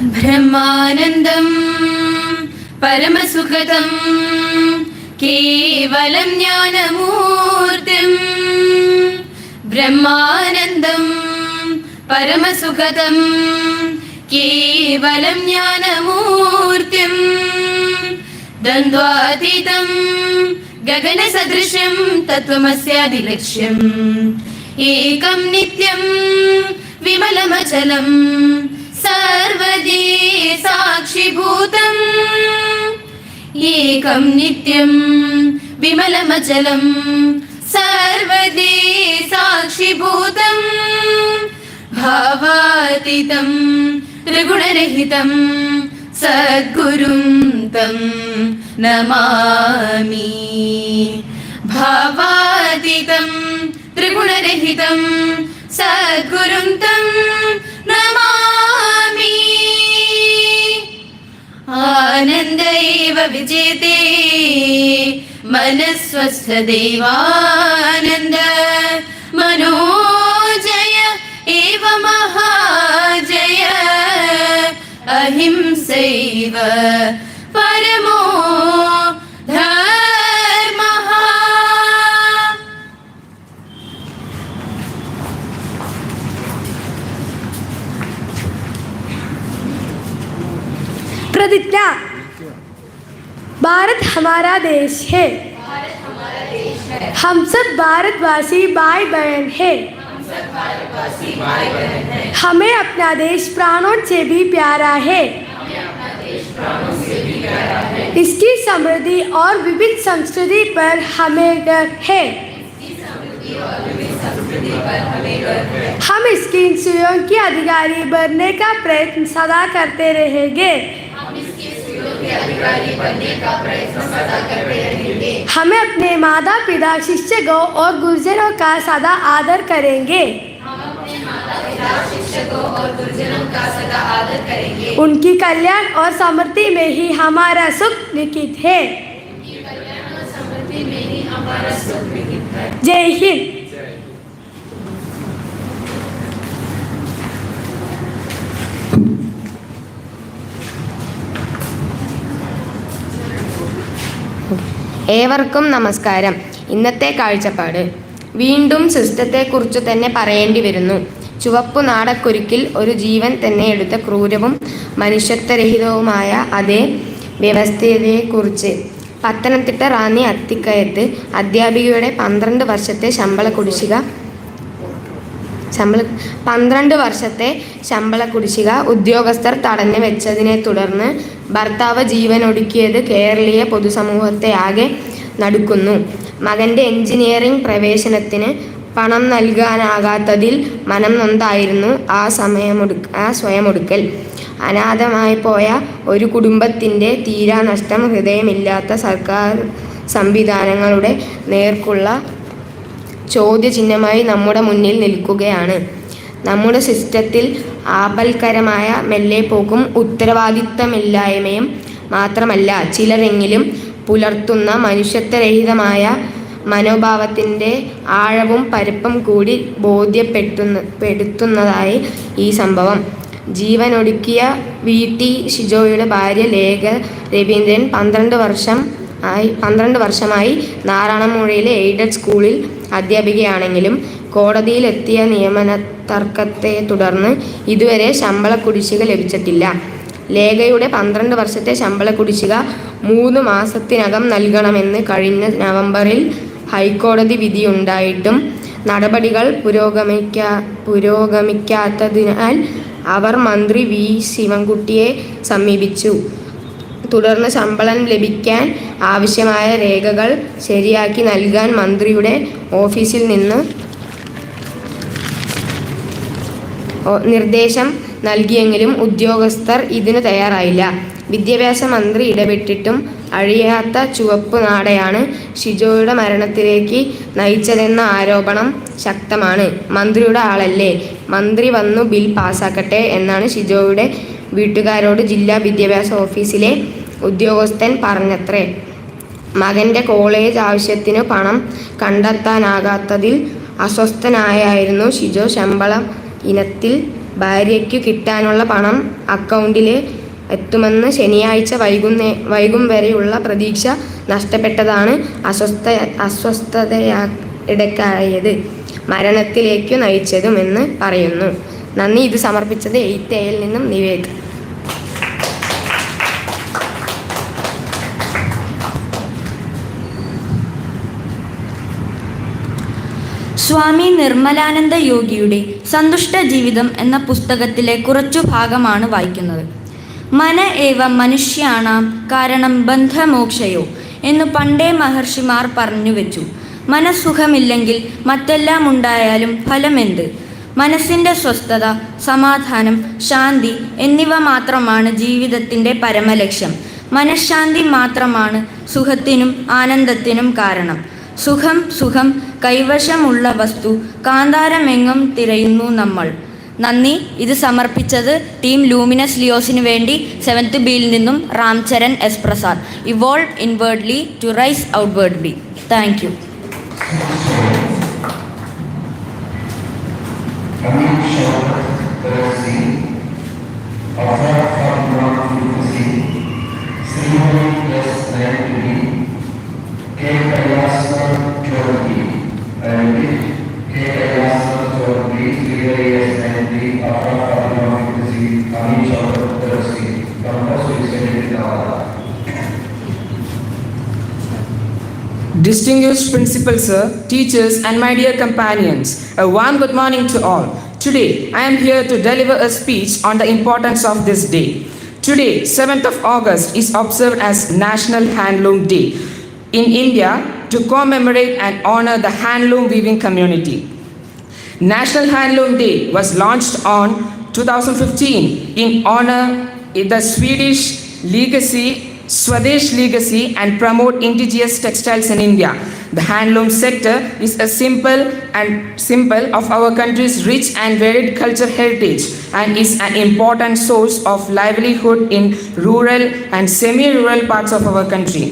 ബ്രഹ്മാനന്ദം പരമസുഖദം കേവലം ജ്ഞാനമൂർത്തിം. ബ്രഹ്മാനന്ദം പരമസുഖദം കേവലം ജ്ഞാനമൂർത്തിം. ദ്വന്ദ്വാതീതം ഗഗനസദൃശം തത്വമസ്യാദിലക്ഷ്യം. ഏകം നിത്യം വിമലമചലം സർവദേ സാക്ഷിഭൂതം. ഏകം നിത്യം വിമലമചലം സർവദേ സാക്ഷിഭൂതം. ഭാവാതീതം ത്രിഗുണരഹിതം സദ്ഗുരും തം നമാമി. ഭാവാതീതം ത്രിഗുണരഹിതം സദ്ഗുരും തം നമാമി. ആനന്ദൈവ വിജയതേ മനസ്വസ്ഥദേവാനന്ദ. മനോജയ ഏവ മഹാജയ. അഹിംസൈവ പരമോ ധർമ്മഃ. प्रतिज्ञा। भारत हमारा देश है, हम सब भारतवासी भाई बहन हैं। हमें अपना देश प्राणों से भी प्यारा है। इसकी समृद्धि और विविध संस्कृति पर हमें गर्व है। हम इसकी इंद्रियों के अधिकारी बनने का प्रयत्न सदा करते रहेंगे। हमें अपने माता पिता शिक्षकों और गुरुजनों का सदा आदर करेंगे। उनकी कल्याण और समृद्धि में ही हमारा सुख लिखित है। जय हिंद। ഏവർക്കും നമസ്കാരം. ഇന്നത്തെ കാഴ്ചപ്പാട് വീണ്ടും സിസ്റ്റത്തെക്കുറിച്ച് തന്നെ പറയേണ്ടി വരുന്നു. ചുവപ്പു നാടക്കുരുക്കിൽ ഒരു ജീവൻ തന്നെ എടുത്ത ക്രൂരവും മനുഷ്യത്വരഹിതവുമായ അതേ വ്യവസ്ഥയെക്കുറിച്ച്. പത്തനംതിട്ട റാന്നി അത്തിക്കയത്ത് അധ്യാപികയുടെ 12 വർഷത്തെ ശമ്പള കുടിശ്ശിക ഉദ്യോഗസ്ഥർ തടഞ്ഞു വെച്ചതിനെ തുടർന്ന് ഭർത്താവ് ജീവനൊടുക്കിയത് കേരളീയ പൊതുസമൂഹത്തെ ആകെ നടുക്കുന്നു. മകൻ്റെ എഞ്ചിനീയറിംഗ് പ്രവേശനത്തിന് പണം നൽകാനാകാത്തതിൽ മനം നൊന്തായിരുന്നു ആ സ്വയമൊടുക്കൽ. അനാഥമായി പോയ ഒരു കുടുംബത്തിൻ്റെ തീരാനഷ്ടം ഹൃദയമില്ലാത്ത സർക്കാർ സംവിധാനങ്ങളുടെ നേർക്കുള്ള ചോദ്യചിഹ്നമായി നമ്മുടെ മുന്നിൽ നിൽക്കുകയാണ്. നമ്മുടെ സിസ്റ്റത്തിൽ ആപൽക്കരമായ മെല്ലെപ്പോക്കും ഉത്തരവാദിത്തമില്ലായ്മയും മാത്രമല്ല, ചിലരെങ്കിലും പുലർത്തുന്ന മനുഷ്യത്വരഹിതമായ മനോഭാവത്തിൻ്റെ ആഴവും പരപ്പും കൂടി ബോധ്യപ്പെടുത്തുന്നതായി ഈ സംഭവം. ജീവനൊടുക്കിയ VT ഷിജോയുടെ ഭാര്യ ലേഖ രവീന്ദ്രൻ 12 വർഷമായി നാറാണമ്പുഴയിലെ എയ്ഡഡ് സ്കൂളിൽ അധ്യാപികയാണെങ്കിലും കോടതിയിലെത്തിയ നിയമന തർക്കത്തെ തുടർന്ന് ഇതുവരെ ശമ്പള കുടിശ്ശിക ലഭിച്ചിട്ടില്ല. ലേഖയുടെ 12 വർഷത്തെ ശമ്പള കുടിശ്ശിക 3 മാസത്തിനകം നൽകണമെന്ന് കഴിഞ്ഞ നവംബറിൽ ഹൈക്കോടതി വിധിയുണ്ടായിട്ടും നടപടികൾ പുരോഗമിക്കാത്തതിനാൽ അവർ മന്ത്രി V ശിവൻകുട്ടിയെ സമീപിച്ചു. തുടർന്ന് ശമ്പളം ലഭിക്കാൻ ആവശ്യമായ രേഖകൾ ശരിയാക്കി നൽകാൻ മന്ത്രിയുടെ ഓഫീസിൽ നിന്ന് നിർദ്ദേശം നൽകിയെങ്കിലും ഉദ്യോഗസ്ഥർ ഇതിന് തയ്യാറായില്ല. വിദ്യാഭ്യാസ മന്ത്രി ഇടപെട്ടിട്ടും അഴിയാത്ത ചുവപ്പ് നാടയാണ് ഷിജോയുടെ മരണത്തിലേക്ക് നയിച്ചതെന്ന ആരോപണം ശക്തമാണ്. മന്ത്രിയുടെ ആളല്ലേ, മന്ത്രി വന്നു ബിൽ പാസ്സാക്കട്ടെ എന്നാണ് ഷിജോയുടെ വീട്ടുകാരോട് ജില്ലാ വിദ്യാഭ്യാസ ഓഫീസിലെ ഉദ്യോഗസ്ഥൻ പറഞ്ഞത്രേ. മകൻ്റെ കോളേജ് ആവശ്യത്തിന് പണം കണ്ടെത്താനാകാത്തതിൽ അസ്വസ്ഥനായായിരുന്നു ഷിജോ ശമ്പളം ഇനത്തിൽ ഭാര്യയ്ക്കു കിട്ടാനുള്ള പണം അക്കൗണ്ടിൽ എത്തുമെന്ന് ശനിയാഴ്ച വൈകും വരെയുള്ള പ്രതീക്ഷ നഷ്ടപ്പെട്ടതാണ് അസ്വസ്ഥതയിടയായത് മരണത്തിലേക്കു നയിച്ചതുമെന്ന് പറയുന്നു. നന്ദി. ഇത് സമർപ്പിച്ചത് 8A നിന്നും നിവേദ്. സ്വാമി നിർമ്മലാനന്ദ യോഗിയുടെ സന്തുഷ്ട ജീവിതം എന്ന പുസ്തകത്തിലെ കുറച്ചു ഭാഗമാണ് വായിക്കുന്നത്. മന ഏവ മനുഷ്യാണാം കാരണം ബന്ധമോക്ഷയോ എന്നു പണ്ടേ മഹർഷിമാർ പറഞ്ഞു വെച്ചു. മനസ്സുഖമില്ലെങ്കിൽ മറ്റെല്ലാം ഉണ്ടായാലും ഫലമെന്ത്? മനസ്സിൻ്റെ സ്വസ്ഥത, സമാധാനം, ശാന്തി എന്നിവ മാത്രമാണ് ജീവിതത്തിൻ്റെ പരമലക്ഷ്യം. മനഃശാന്തി മാത്രമാണ് സുഖത്തിനും ആനന്ദത്തിനും കാരണം. സുഖം കൈവശമുള്ള വസ്തു, കാന്താരമെങ്ങും തിരയുന്നു നമ്മൾ. നന്ദി. ഇത് സമർപ്പിച്ചത് ടീം ലൂമിനസ് ലിയോസിന് വേണ്ടി 7th ബിയിൽ നിന്നും Ramcharan S Prasad. Evolve inwardly to rise outwardly. Thank you. Distinguished Principal Sir, teachers and my dear companions, a warm good morning to all. Today, I am here to deliver a speech on the importance of this day. Today, 7th of August, is observed as National Handloom Day in India to commemorate and honor the handloom weaving community. National Handloom Day was launched on 2015 in honor of the Swedish Swadesh legacy and promote indigenous textiles in India. The handloom sector is a symbol of our country's rich and varied cultural heritage and is an important source of livelihood in rural and semi-rural parts of our country.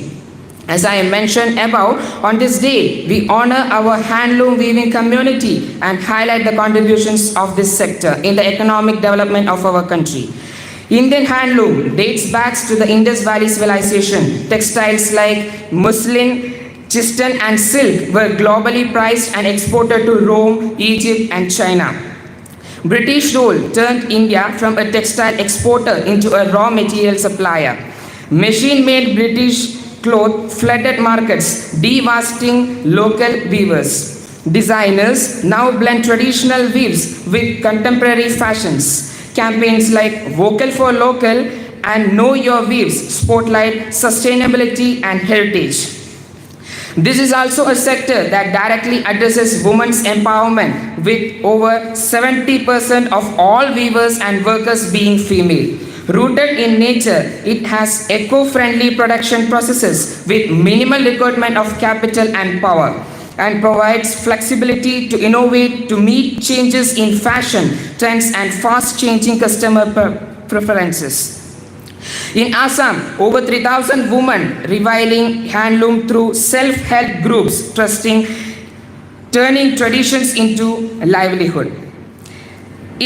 As I mentioned above, on this day, we honor our handloom weaving community and highlight the contributions of this sector in the economic development of our country. Indian handloom dates back to the Indus Valley civilization. Textiles like muslin, chiffon and silk were globally prized and exported to Rome, Egypt and China. British rule turned India from a textile exporter into a raw material supplier. Machine-made British cloth flooded markets, devastating local weavers. Designers now blend traditional weaves with contemporary fashions. Campaigns like Vocal for Local and Know Your Weaves spotlight sustainability and heritage. This is also a sector that directly addresses women's empowerment, with over 70% of all weavers and workers being female. Rooted in nature, it has eco-friendly production processes with minimal requirement of capital and power, and provides flexibility to innovate to meet changes in fashion trends and fast-changing customer preferences. In Assam, over 3,000 women reviving handloom through self-help groups, turning traditions into livelihood.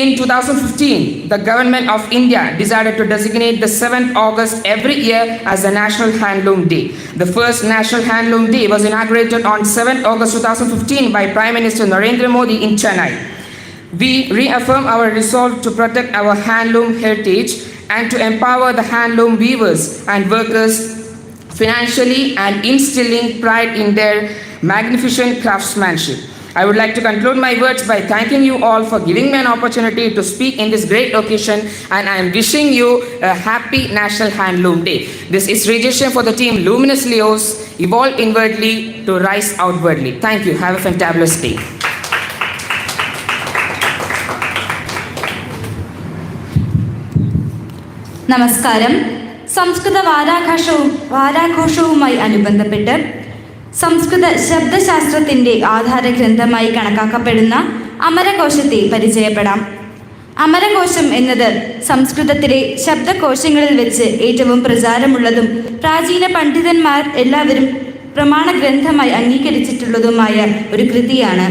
In 2015, the Government of India decided to designate the 7th August every year as the National Handloom Day. The first National Handloom Day was inaugurated on 7th August 2015 by Prime Minister Narendra Modi in Chennai. We reaffirm our resolve to protect our handloom heritage and to empower the handloom weavers and workers financially and instilling pride in their magnificent craftsmanship. I would like to conclude my words by thanking you all for giving me an opportunity to speak in this great occasion, and I am wishing you a happy National Handloom Day. This is Registration for the team Luminous Leos, evolve inwardly to rise outwardly. Thank you. Have a fantabulous day. നമസ്കാരം. സംസ്കൃത വാരാഘോഷവുമായി അനുബന്ധപ്പെട്ട് സംസ്കൃത ശബ്ദശാസ്ത്രത്തിൻ്റെ ആധാരഗ്രന്ഥമായി കണക്കാക്കപ്പെടുന്ന അമരകോശത്തെ പരിചയപ്പെടാം. അമരകോശം എന്നത് സംസ്കൃതത്തിലെ ശബ്ദകോശങ്ങളിൽ വെച്ച് ഏറ്റവും പ്രചാരമുള്ളതും പ്രാചീന പണ്ഡിതന്മാർ എല്ലാവരും പ്രമാണഗ്രന്ഥമായി അംഗീകരിച്ചിട്ടുള്ളതുമായ ഒരു കൃതിയാണ്.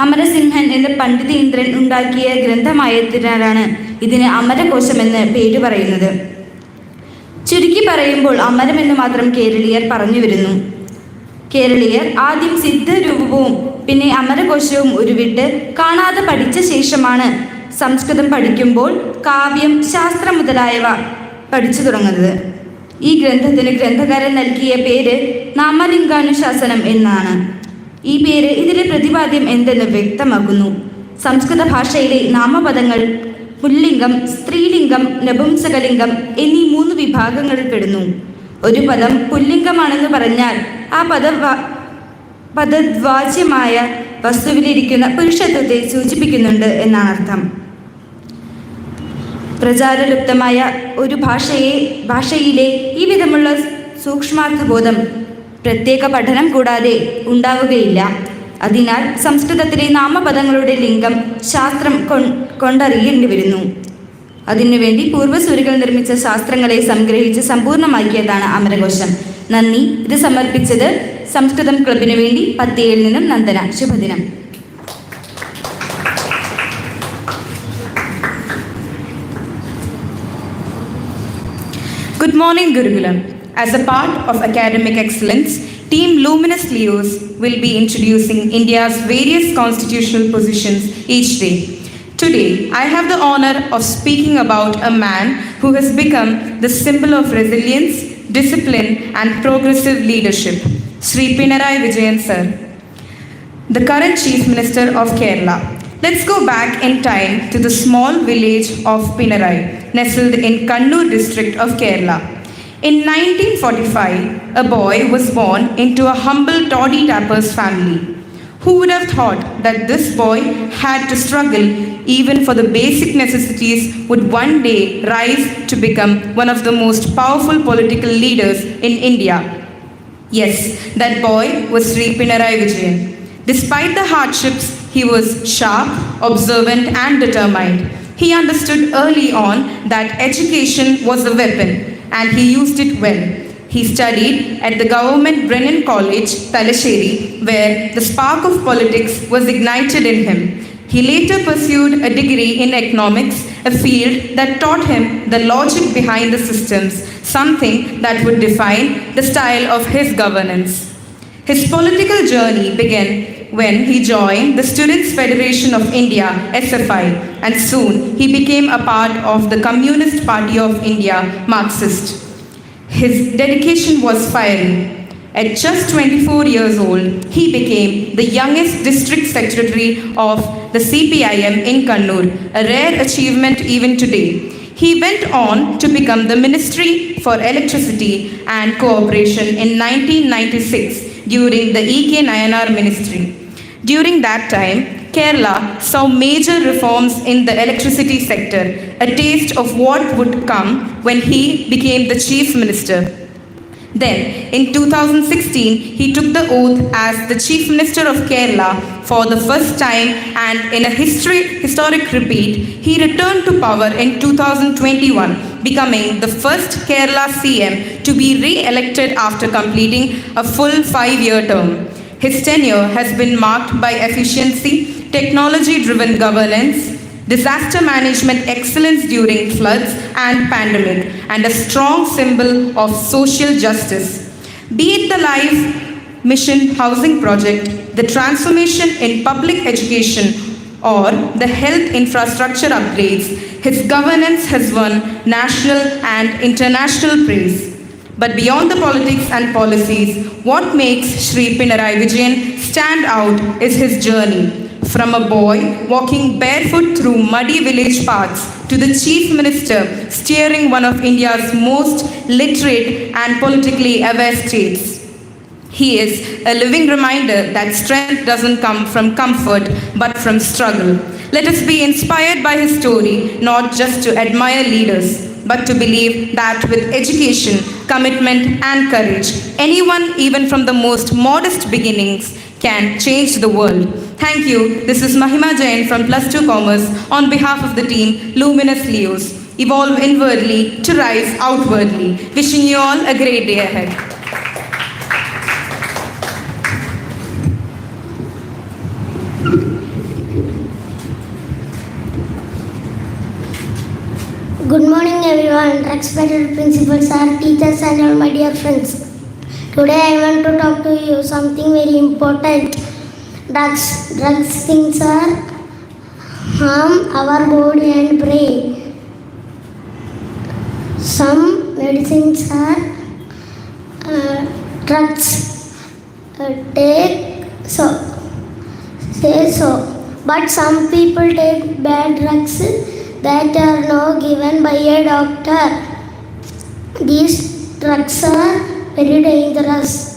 അമരസിംഹൻ എന്ന പണ്ഡിതീന്ദ്രൻ ഉണ്ടാക്കിയ ഗ്രന്ഥമായതിനാലാണ് ഇതിന് അമരകോശം എന്ന് പേര് പറയുന്നത്. ചുരുക്കി പറയുമ്പോൾ അമരമെന്ന് മാത്രം കേരളീയർ പറഞ്ഞു വരുന്നു. കേരളീയർ ആദ്യം സിദ്ധരൂപവും പിന്നെ അമരകോശവും ഉരുവിട്ട് കാണാതെ പഠിച്ച ശേഷമാണ് സംസ്കൃതം പഠിക്കുമ്പോൾ കാവ്യം, ശാസ്ത്രം മുതലായവ പഠിച്ചു തുടങ്ങുന്നത്. ഈ ഗ്രന്ഥത്തിന് ഗ്രന്ഥകാരൻ നൽകിയ പേര് നാമലിംഗാനുശാസനം എന്നാണ്. ഈ പേര് ഇതിലെ പ്രതിപാദ്യം എന്തെന്ന് വ്യക്തമാക്കുന്നു. സംസ്കൃത ഭാഷയിലെ നാമപദങ്ങൾ പുല്ലിംഗം, സ്ത്രീലിംഗം, നപുംസകലിംഗം എന്നീ 3 വിഭാഗങ്ങളിൽ പെടുന്നു. ഒരു പദം പുല്ലിംഗമാണെന്ന് പറഞ്ഞാൽ ആ പദവാച്യമായ വസ്തുവിലിരിക്കുന്ന പുരുഷത്വത്തെ സൂചിപ്പിക്കുന്നുണ്ട് എന്നാണ് അർത്ഥം. പ്രചാരലുപ്തമായ ഒരു ഭാഷയിലെ ഈ വിധമുള്ള സൂക്ഷ്മാർത്ഥബോധം പ്രത്യേക പഠനം കൂടാതെ ഉണ്ടാവുകയില്ല. അതിനാൽ സംസ്കൃതത്തിലെ നാമപദങ്ങളുടെ ലിംഗം ശാസ്ത്രം കൊണ്ടറിയേണ്ടി വരുന്നു. അതിനുവേണ്ടി പൂർവ്വസൂരികൾ നിർമ്മിച്ച ശാസ്ത്രങ്ങളെ സംഗ്രഹിച്ച് സമ്പൂർണ്ണമാക്കിയതാണ് അമരകോശം. നന്ദി. ഇത് സമർപ്പിച്ചത് സംസ്കൃതം ക്ലബിനു വേണ്ടി പത്തിയയിൽ നിന്നും നന്ദന. ശുഭദിനം. Good morning, Gurukulam. As a part of academic excellence, Team Luminous Leos will be introducing India's various constitutional positions each day. Today, I have the honor of speaking about a man who has become the symbol of resilience, discipline, and progressive leadership, Sri Pinarayi Vijayan sir, the current Chief Minister of Kerala. Let's go back in time to the small village of Pinarayi, nestled in Kannur district of Kerala. In 1945, a boy was born into a humble toddy tapper's family. Who would have thought that this boy had to struggle even for the basic necessities would one day rise to become one of the most powerful political leaders in India? Yes, that boy was Sri Pinarayi Vijayan. Despite the hardships, he was sharp, observant, and determined. He understood early on that education was a weapon, and he used it well. He studied at the Government Brennan College, Talasheri, where the spark of politics was ignited in him. He later pursued a degree in economics, a field that taught him the logic behind the systems, something that would define the style of his governance. His political journey began when he joined the Students' Federation of India, SFI, and soon he became a part of the Communist Party of India, Marxist. His dedication was fiery. At just 24 years old, he became the youngest district secretary of the CPIM in Kannur, a rare achievement even today. He went on to become the Ministry for Electricity and Cooperation in 1996 during the E.K. Nayanar ministry. During that time, Kerala saw major reforms in the electricity sector, a taste of what would come when he became the Chief Minister. Then, in 2016, he took the oath as the Chief Minister of Kerala for the first time, and in a historic repeat, he returned to power in 2021, becoming the first Kerala CM to be re-elected after completing a full 5-year term. His tenure has been marked by efficiency, technology-driven governance, disaster management excellence during floods and pandemic, and a strong symbol of social justice. Be it the Life Mission housing project, the transformation in public education, or the health infrastructure upgrades, his governance has won national and international praise. But beyond the politics and policies, what makes Sri Pinarayi Vijayan stand out is his journey. From a boy walking barefoot through muddy village paths to the Chief Minister steering one of India's most literate and politically aware states. He is a living reminder that strength doesn't come from comfort but from struggle. Let us be inspired by his story, not just to admire leaders, but to believe that with education, commitment, and courage, anyone, even from the most modest beginnings, can change the world. Thank you. This is Mahima Jain from Plus 2 Commerce on behalf of the team Luminous Leos. Evolve inwardly to rise outwardly. Wishing you all a great day ahead. Good morning everyone, respected principals, sir, teachers and all my dear friends. Today I want to talk to you something very important. Drugs things are harm our body and brain. Some medicines are drugs take so say so, but some people take bad drugs that are not given by a doctor. These drugs are very dangerous.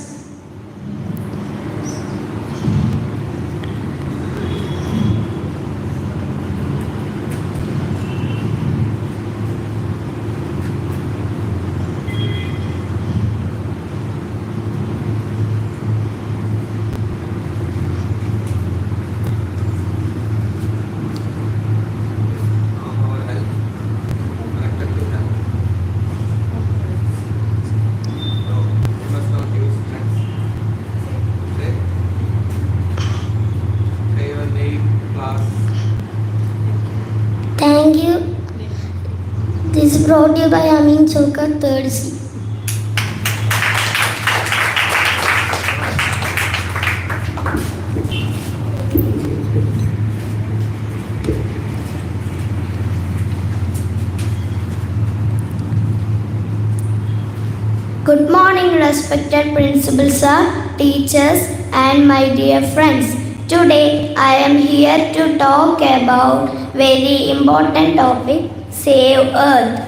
Thank you. This is brought to you by Amin Chokar, 3rd C. Good morning, respected principal sir, teachers, and my dear friends. Today I am here to talk about very important topic, Save Earth.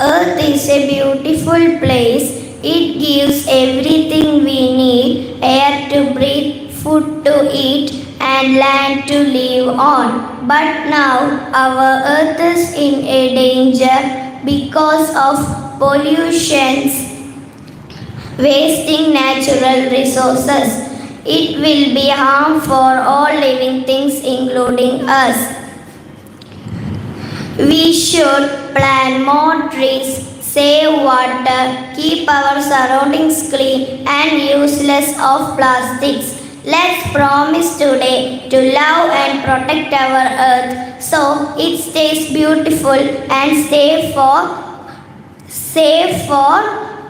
Earth is a beautiful place. It gives everything we need, air to breathe, food to eat, and land to live on. But now our earth is in a danger because of pollutions, wasting natural resources. It will be harm for all living things including us. We should plant more trees, save water, keep our surroundings clean and use less of plastics. Let's promise today to love and protect our earth so it stays beautiful and safe for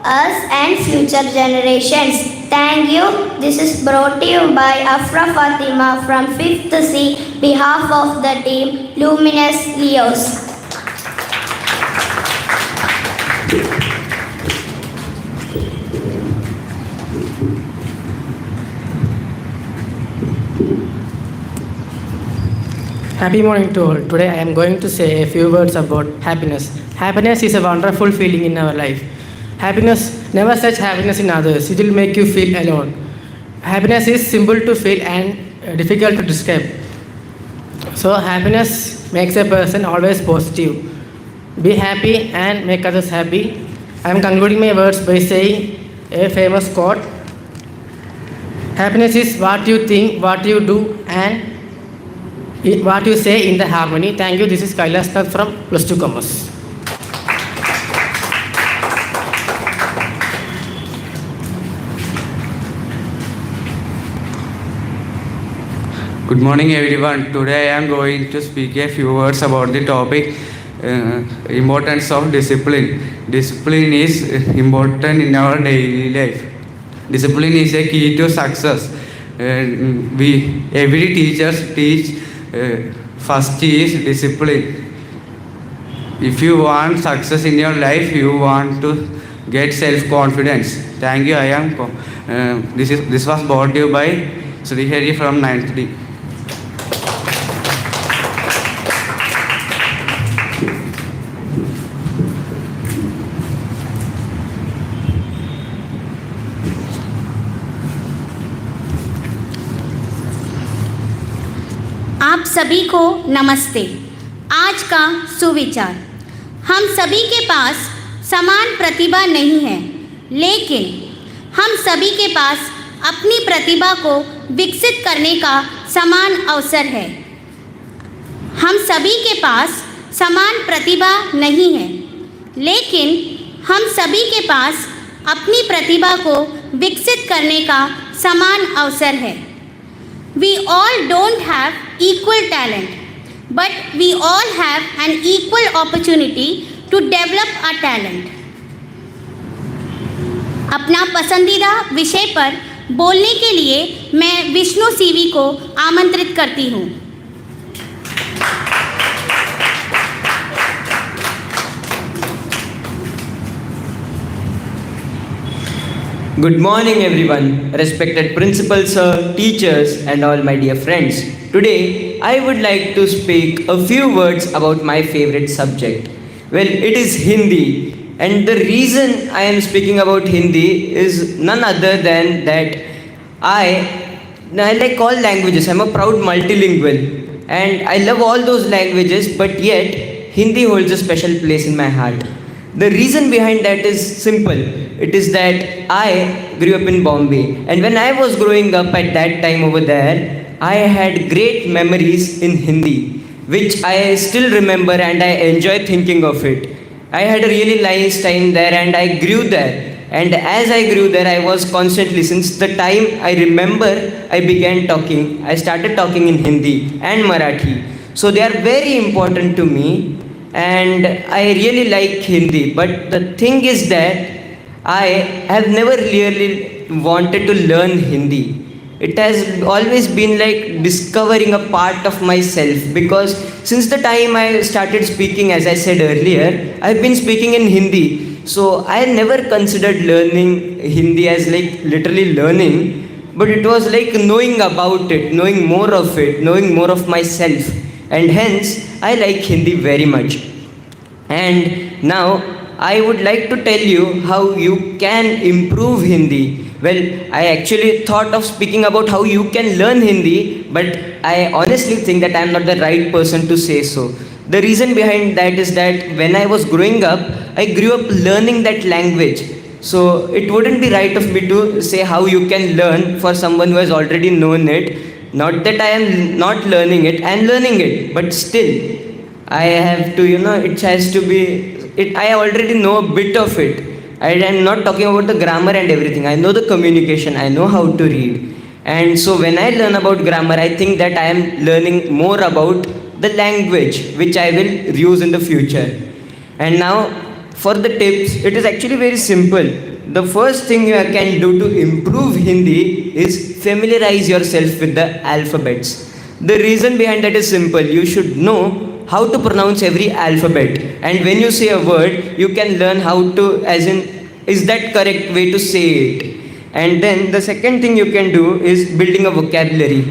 us and future generations. Thank you. This is brought to you by Afra Fatima from 5th C, behalf of the team Luminous Leos. Happy morning to all. Today I am going to say a few words about happiness. Happiness is a wonderful feeling in our life. Never search happiness in others. It will make you feel alone. Happiness is simple to feel and difficult to describe. So happiness makes a person always positive. Be happy and make others happy. I am concluding my words by saying a famous quote. Happiness is what you think, what you do, and what you say in the harmony. Thank you. This is Kailash Nath from Plus 2 Commerce. Good morning everyone. Today I am going to speak a few words about the topic importance of discipline. Discipline is important in our daily life. Discipline is a key to success. Every teachers teach first is discipline. If you want success in your life, you want to get self-confidence. Thank you. This was brought to you by Srihari from 9th D. आप सभी को नमस्ते। आज का सुविचार, हम सभी के पास समान प्रतिभा नहीं है, लेकिन हम सभी के पास अपनी प्रतिभा को विकसित करने का समान अवसर है। हम सभी के पास समान प्रतिभा नहीं है, लेकिन हम सभी के पास अपनी प्रतिभा को विकसित करने का समान अवसर है। We all don't have equal talent, but we all have an equal opportunity to develop our talent. अपना पसंदीदा विषय पर बोलने के लिए मैं विष्णु सीवी को आमंत्रित करती हूँ। Good morning everyone, respected principal sir, teachers and all my dear friends. Today I would like to speak a few words about my favorite subject. Well, it is Hindi, and the reason I am speaking about Hindi is none other than that I like all languages. I'm a proud multilingual and I love all those languages, but yet Hindi holds a special place in my heart. The reason behind that is simple. It is that I grew up in Bombay, and when I was growing up at that time over there, I had great memories in Hindi, which I still remember and I enjoy thinking of it. I had a really nice time there and I grew there. And as I grew there, I was constantly, since the time I remember, I started talking in Hindi and Marathi. So they are very important to me. And I really like Hindi, but the thing is that I have never really wanted to learn Hindi. It has always been like discovering a part of myself, because since the time I started speaking, as I said earlier, I've been speaking in Hindi. So I never considered learning Hindi as like literally learning, but it was like knowing about it, knowing more of it, knowing more of myself. And hence I like Hindi very much. And now I would like to tell you how you can improve Hindi. Well, I actually thought of speaking about how you can learn Hindi, but I honestly think that I am not the right person to say so. The reason behind that is that when I was growing up, I grew up learning that language. So it wouldn't be right of me to say how you can learn for someone who has already known it. Not that I am not learning it, I am learning it, but still I have to, it has to be, I already know a bit of it. I am not talking about the grammar and everything. I know the communication, I know how to read. And so when I learn about grammar, I think that I am learning more about the language which I will use in the future. And now for the tips, it is actually very simple. The first thing you can do to improve Hindi is familiarize yourself with the alphabets. The reason behind that is simple. You should know how to pronounce every alphabet, and when you say a word, you can learn how to, as in, is that correct way to say it. And then the second thing you can do is building a vocabulary.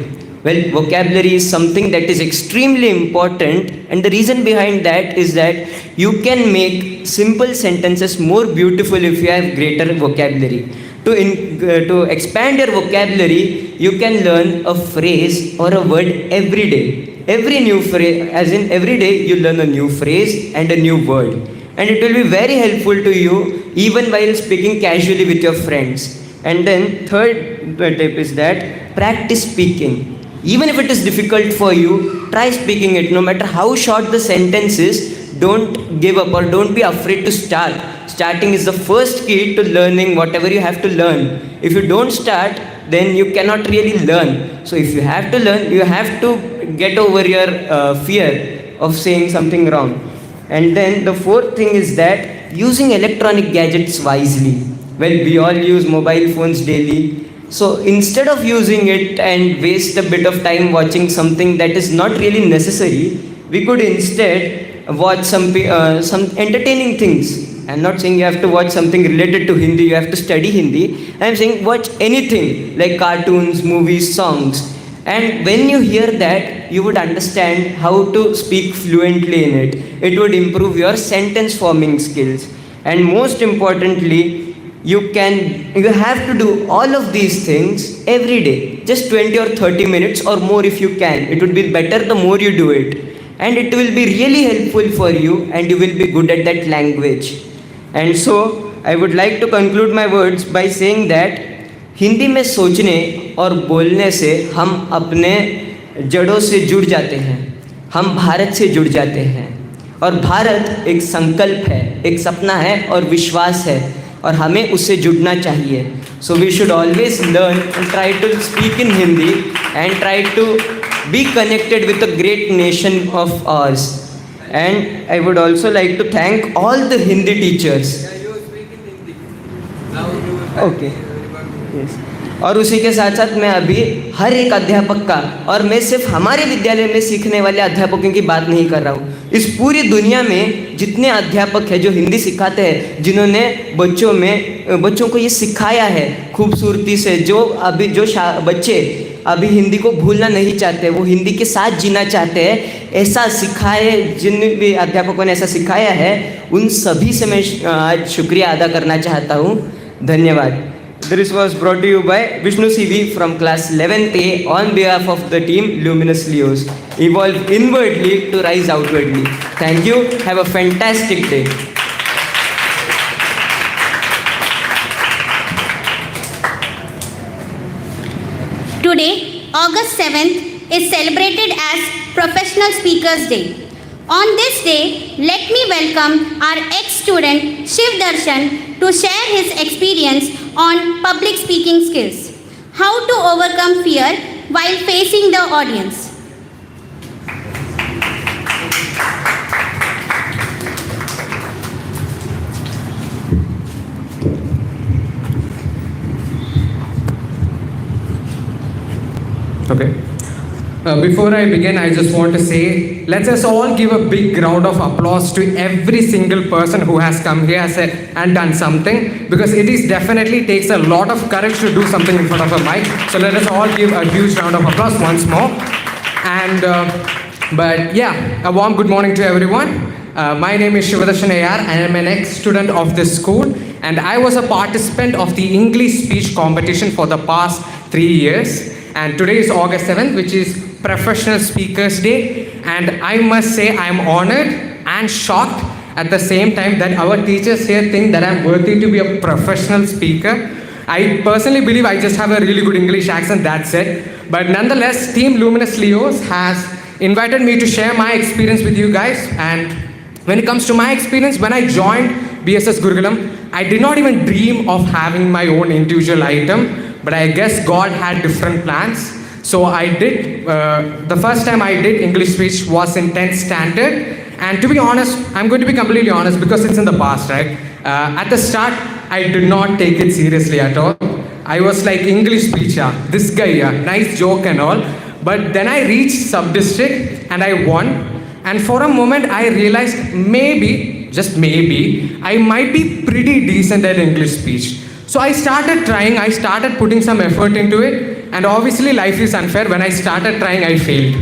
Well, vocabulary is something that is extremely important, and the reason behind that is that you can make simple sentences more beautiful if you have greater vocabulary. To expand your vocabulary, you can learn a phrase or a word every day. Every new phrase, as in every day you learn a new phrase and a new word. And it will be very helpful to you even while speaking casually with your friends. And then third tip is that practice speaking. Even if it is difficult for you, try speaking it. No matter how short the sentence is, don't give up or don't be afraid to start. Starting is the first key to learning whatever you have to learn. If you don't start, then you cannot really learn. So if you have to learn, you have to get over your fear of saying something wrong. And then the fourth thing is that using electronic gadgets wisely. Well, we all use mobile phones daily. So instead of using it and waste a bit of time watching something that is not really necessary, we could instead watch some entertaining things. I'm not saying you have to watch something related to Hindi, you have to study Hindi. I'm saying watch anything like cartoons, movies, songs. And when you hear that, you would understand how to speak fluently in it. It would improve your sentence forming skills. And most importantly, you have to do all of these things every day. Just 20 or 30 minutes or more if you can. It would be better the more you do it. And it will be really helpful for you and you will be good at that language. And so, I would like to conclude my words by saying that Hindi में सोचने और बोलने से हम अपने जड़ों से जुड़ जाते हैं, हम भारत से जुड़ जाते हैं और भारत एक संकल्प है, एक सपना है और विश्वास है और हमें उससे जुड़ना चाहिए. So we should always learn and try to speak in Hindi and try to be connected with a great nation of ours. And I would also like to thank all the Hindi teachers. Okay. Yes. और उसी के साथ साथ मैं अभी हर एक अध्यापक का, और मैं सिर्फ हमारे विद्यालय में सीखने वाले अध्यापकों की बात नहीं कर रहा हूँ, इस पूरी दुनिया में जितने अध्यापक हैं जो हिंदी सिखाते हैं, जिन्होंने बच्चों को ये सिखाया है खूबसूरती से, बच्चे अभी हिंदी को भूलना नहीं चाहते, वो हिंदी के साथ जीना चाहते हैं, ऐसा सिखाए, जिन भी अध्यापकों ने ऐसा सिखाया है, उन सभी से मैं आज शुक्रिया अदा करना चाहता हूँ. धन्यवाद. This was brought to you by Vishnu CV from class 11th A on behalf of the team Luminous Leos. Evolve inwardly to rise outwardly. Thank you. Have a fantastic day. Today, August 7th, is celebrated as Professional Speakers Day. On this day, let me welcome our ex-student Shiv Darshan to share his experience on public speaking skills. How to overcome fear while facing the audience. Okay. Before I begin, I just want to say, let's us all give a big round of applause to every single person who has come here and done something, because it is definitely takes a lot of courage to do something in front of a mic. So let us all give a huge round of applause once more. And but yeah, a warm good morning to everyone. My name is Shivadarshan Ayar. I am an ex-student of this school, and I was a participant of the English speech competition for the past 3 years. And today is August 7th, which is Professional Speakers Day, and I must say I am honored and shocked at the same time that our teachers here think that I am worthy to be a professional speaker. I personally believe I just have a really good English accent, that's it. But nonetheless, Team Luminous Leos has invited me to share my experience with you guys. And when it comes to my experience, when I joined BSS Gurukulam, I did not even dream of having my own individual item. But I guess God had different plans. So I did, the first time I did English speech was in 10th standard. And to be honest, I'm going to be completely honest because it's in the past, right? At the start, I did not take it seriously at all. I was like, English speech, this guy, nice joke and all. But then I reached sub-district and I won. And for a moment, I realized maybe, just maybe, I might be pretty decent at English speech. So I started trying, I started putting some effort into it, and obviously life is unfair. When I started trying, I failed.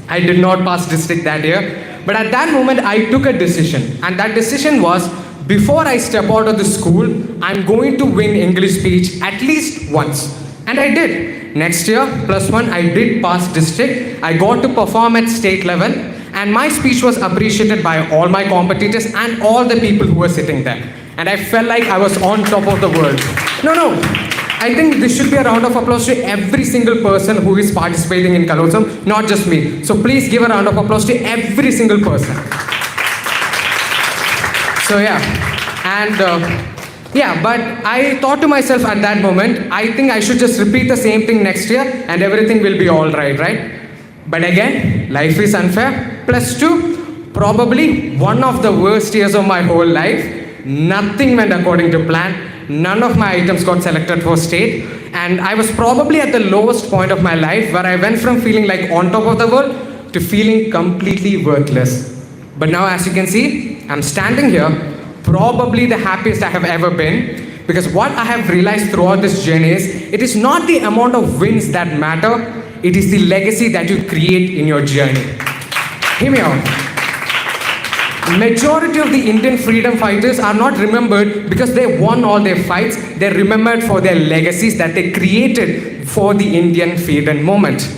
I did not pass district that year. But at that moment, I took a decision, and that decision was, before I step out of the school, I'm going to win English speech at least once. And I did. Next year, +1, I did pass district. I got to perform at state level, and my speech was appreciated by all my competitors and all the people who were sitting there. And I felt like I was on top of the world. No. I think this should be a round of applause to every single person who is participating in Kalosam, not just me. So please give a round of applause to every single person. So yeah, and but I thought to myself at that moment, I think I should just repeat the same thing next year and everything will be all right? But again, life is unfair. +2, probably one of the worst years of my whole life. Nothing went according to plan. None of my items got selected for state. And I was probably at the lowest point of my life, where I went from feeling like on top of the world to feeling completely worthless. But now, as you can see, I'm standing here, probably the happiest I have ever been. Because what I have realized throughout this journey is, it is not the amount of wins that matter, it is the legacy that you create in your journey. Hear me out. Majority of the Indian freedom fighters are not remembered because they won all their fights. They're remembered for their legacies that they created for the Indian freedom movement.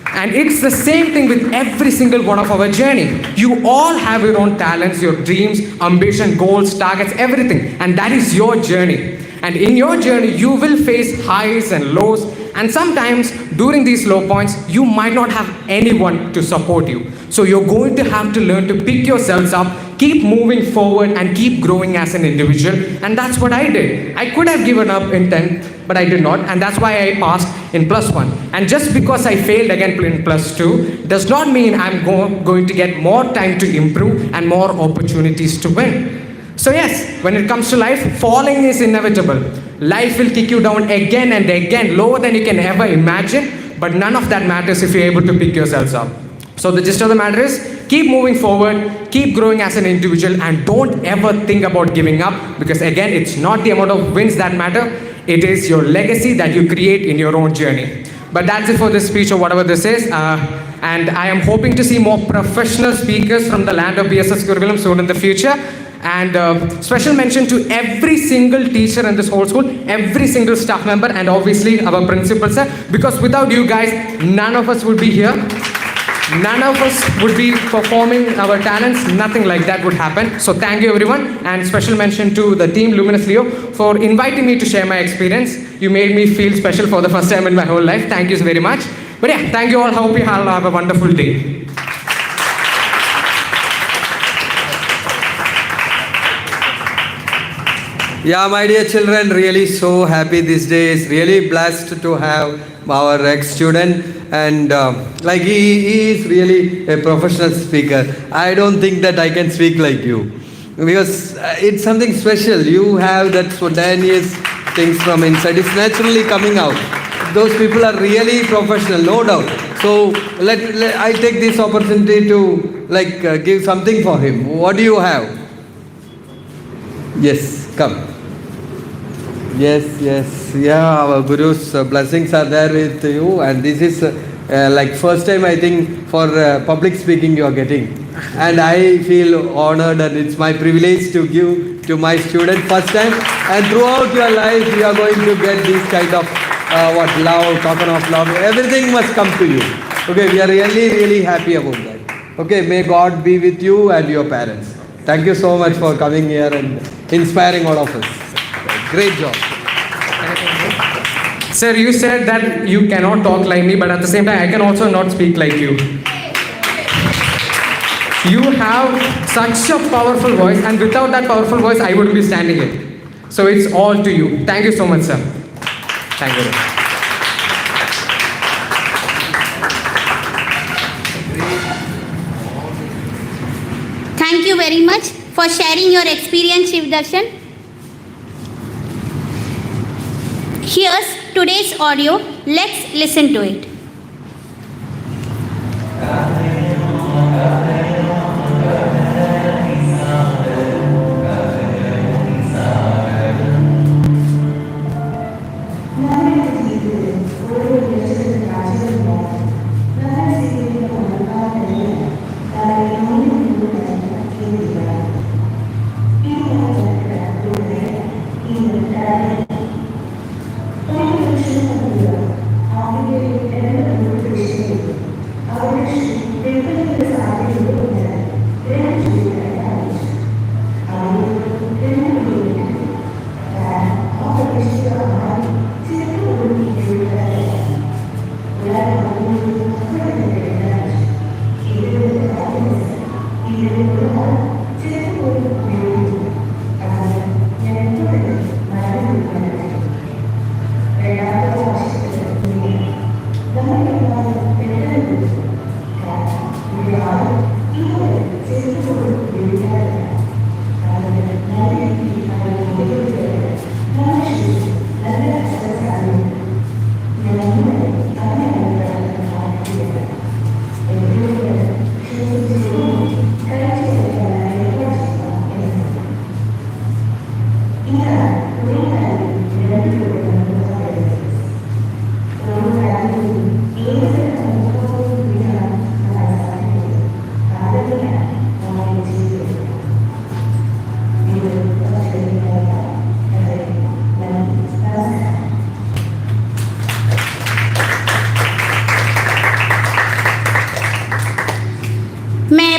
And it's the same thing with every single one of our journey. You all have your own talents, your dreams, ambition, goals, targets, everything. And that is your journey. And in your journey, you will face highs and lows. And sometimes during these low points, you might not have anyone to support you. So you're going to have to learn to pick yourselves up, keep moving forward and keep growing as an individual. And that's what I did. I could have given up in 10th, but I did not. And that's why I passed in +1. And just because I failed again in +2 does not mean I'm going to get more time to improve and more opportunities to win. So yes, when it comes to life, falling is inevitable. Life will kick you down again and again, lower than you can ever imagine, but none of that matters if you're able to pick yourselves up. So the gist of the matter is, keep moving forward, keep growing as an individual, and don't ever think about giving up, because again, it's not the amount of wins that matter, it is your legacy that you create in your own journey. But that's it for this speech or whatever this is. And I am hoping to see more professional speakers from the land of BSS curriculum soon in the future. And special mention to every single teacher in this whole school, every single staff member, and obviously our principal, sir, because without you guys, none of us would be here. None of us would be performing our talents. Nothing like that would happen. So thank you everyone, and special mention to the team Luminous Leo for inviting me to share my experience. You made me feel special for the first time in my whole life. Thank you very much. But yeah, thank you all. Hope you all have a wonderful day. Yeah, my dear children, really so happy this day. Is really blessed to have our ex-student, and like he is really a professional speaker. I don't think that I can speak like you, because it's something special. You have that spontaneous things from inside. It's naturally coming out. Those people are really professional, no doubt. So I take this opportunity to give something for him. What do you have? Yes, come. Yes, yeah, our Guru's blessings are there with you, and this is first time I think for public speaking you are getting, and I feel honored, and it's my privilege to give to my student first time, and throughout your life you are going to get this kind of love, token of love, everything must come to you. Okay, we are really happy about that. Okay, may God be with you and your parents. Thank you so much for coming here and inspiring all of us. Great job. Sir, you said that you cannot talk like me, but at the same time, I can also not speak like you. You have such a powerful voice, and without that powerful voice, I wouldn't be standing here. So it's all to you. Thank you so much, sir. Thank you. Thank you very much for sharing your experience, Shiv Darshan. Here's today's audio. Let's listen to it.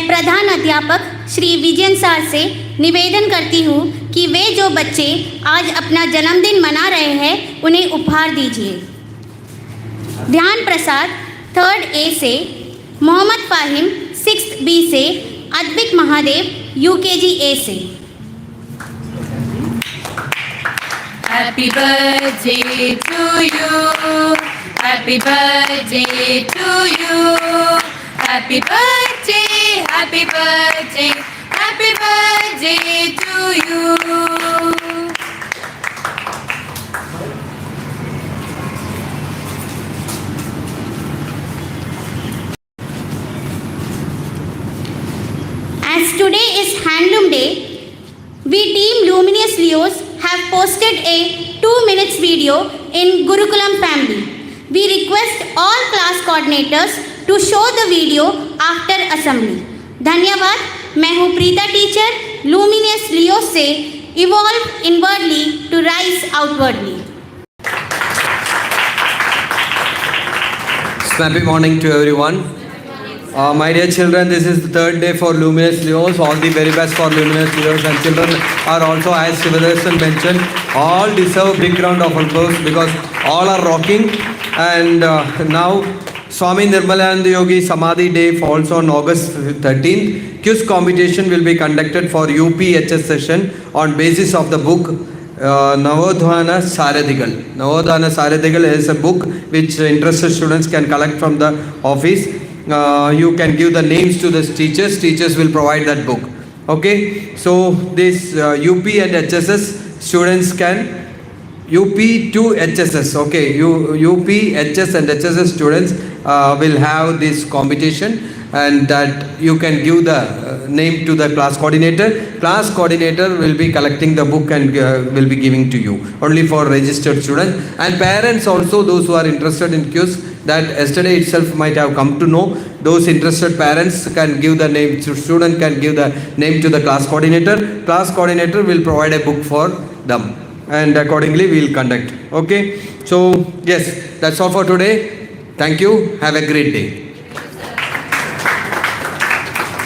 प्रधान अध्यापक Shri Vijayan sir से निवेदन करती हूँ कि वे जो बच्चे आज अपना जन्मदिन मना रहे हैं उन्हें उपहार दीजिए। ध्यान प्रसाद 3rd A से, मोहम्मद फाहिम 6th B से, अद्विक महादेव UKG A से। Happy birthday to you. Happy birthday to you. Happy birthday, happy birthday, happy birthday to you. As today is Handloom Day, we team Luminous Leos have posted a 2 minutes video in Gurukulam family. We request all class coordinators to show the video after assembly. धन्यवाद। मैं हूँ Preeta teacher, Luminous Leo से evolve inwardly to rise outwardly। Happy morning to everyone. My dear children, this is the third day for Luminous Leos. All the very best for Luminous Leos, and children are also, as Shivadarsan mentioned, all deserve a big round of applause because all are rocking. And now Swami Nirmalananda Yogi Samadhi Day falls on August 13th. Quiz competition will be conducted for UPHS session on basis of the book Navodhana Saradigal. Navodhana Saradigal is a book which interested students can collect from the office. You can give the names to the teachers. Teachers will provide that book. Okay. So this UP and HSS students can UP to HSS. Okay. UP, HS and HSS students will have this competition, and that you can give the name to the class coordinator. Class coordinator will be collecting the book and will be giving to you only for registered students, and parents also, those who are interested in quiz, that yesterday itself might have come to know. Those interested parents can give the name, student can give the name to the class coordinator. Class coordinator will provide a book for them, and accordingly we will conduct. Okay. So yes, that's all for today. Thank you. Have a great day.